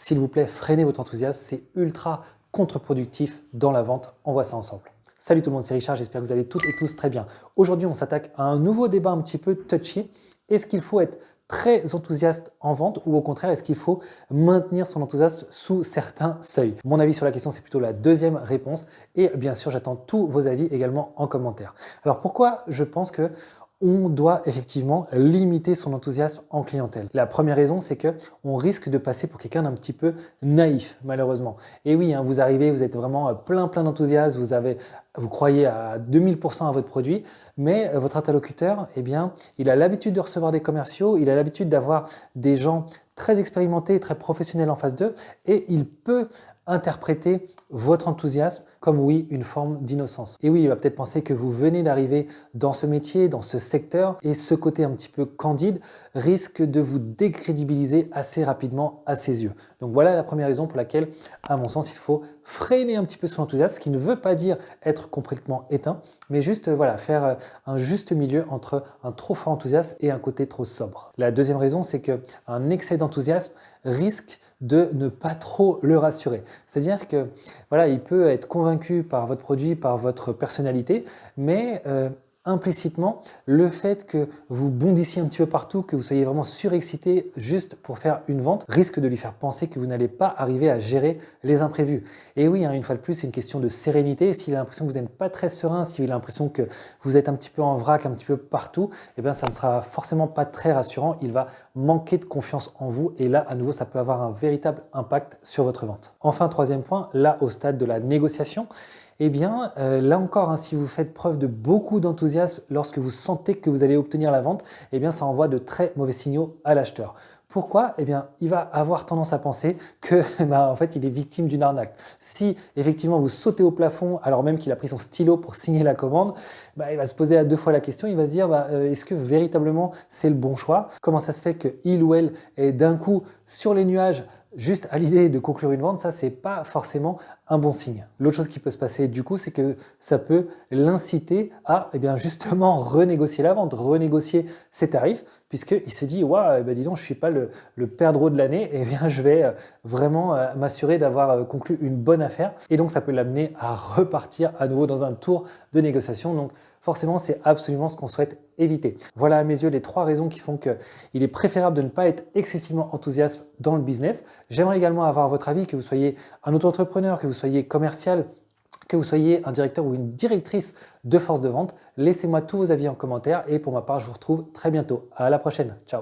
S'il vous plaît, freinez votre enthousiasme, c'est ultra contre-productif dans la vente. On voit ça ensemble. Salut tout le monde, c'est Richard, j'espère que vous allez toutes et tous très bien. Aujourd'hui, on s'attaque à un nouveau débat un petit peu touchy. Est-ce qu'il faut être très enthousiaste en vente ou au contraire, est-ce qu'il faut maintenir son enthousiasme sous certains seuils? Mon avis sur la question, c'est plutôt la deuxième réponse et bien sûr, j'attends tous vos avis également en commentaire. Alors pourquoi je pense que on doit effectivement limiter son enthousiasme en clientèle? La première raison, c'est que on risque de passer pour quelqu'un d'un petit peu naïf, malheureusement. Et oui, vous arrivez, vous êtes vraiment plein d'enthousiasme, vous croyez à 2000% à votre produit, mais votre interlocuteur, eh bien, il a l'habitude de recevoir des commerciaux, il a l'habitude d'avoir des gens très expérimentés, très professionnels en face d'eux, et il peut interpréter votre enthousiasme comme oui, une forme d'innocence. Et oui, il va peut-être penser que vous venez d'arriver dans ce métier, dans ce secteur, et ce côté un petit peu candide risque de vous décrédibiliser assez rapidement à ses yeux. Donc voilà la première raison pour laquelle, à mon sens, il faut freiner un petit peu son enthousiasme, ce qui ne veut pas dire être complètement éteint, mais juste voilà, faire un juste milieu entre un trop fort enthousiasme et un côté trop sobre. La deuxième raison, c'est qu'un excès d'enthousiasme risque de ne pas trop le rassurer. C'est-à-dire que voilà, il peut être convaincu par votre produit, par votre personnalité, mais implicitement, le fait que vous bondissiez un petit peu partout, que vous soyez vraiment surexcité juste pour faire une vente, risque de lui faire penser que vous n'allez pas arriver à gérer les imprévus. Et oui, une fois de plus, c'est une question de sérénité. S'il a l'impression que vous n'êtes pas très serein, s'il a l'impression que vous êtes un petit peu en vrac, un petit peu partout, eh bien, ça ne sera forcément pas très rassurant. Il va manquer de confiance en vous et là, à nouveau, ça peut avoir un véritable impact sur votre vente. Enfin, troisième point, là, au stade de la négociation, eh bien, là encore, si vous faites preuve de beaucoup d'enthousiasme lorsque vous sentez que vous allez obtenir la vente, eh bien, ça envoie de très mauvais signaux à l'acheteur. Pourquoi? Eh bien, il va avoir tendance à penser que, en fait, il est victime d'une arnaque. Si effectivement vous sautez au plafond alors même qu'il a pris son stylo pour signer la commande, il va se poser à deux fois la question. Il va se dire, est-ce que véritablement c'est le bon choix? Comment ça se fait qu'il ou elle est d'un coup sur les nuages juste à l'idée de conclure une vente? Ça, c'est pas forcément un bon signe. L'autre chose qui peut se passer du coup, c'est que ça peut l'inciter à justement renégocier la vente, renégocier ses tarifs, puisqu'il se dit, ouais, dis donc, je suis pas le perdreau de l'année, et bien je vais vraiment m'assurer d'avoir conclu une bonne affaire. Et donc, ça peut l'amener à repartir à nouveau dans un tour de négociation. Donc, forcément, c'est absolument ce qu'on souhaite éviter. Voilà à mes yeux les trois raisons qui font qu'il est préférable de ne pas être excessivement enthousiaste dans le business. J'aimerais également avoir votre avis, que vous soyez un auto-entrepreneur, que vous soyez commercial, que vous soyez un directeur ou une directrice de force de vente. Laissez-moi tous vos avis en commentaire et pour ma part, je vous retrouve très bientôt. À la prochaine. Ciao.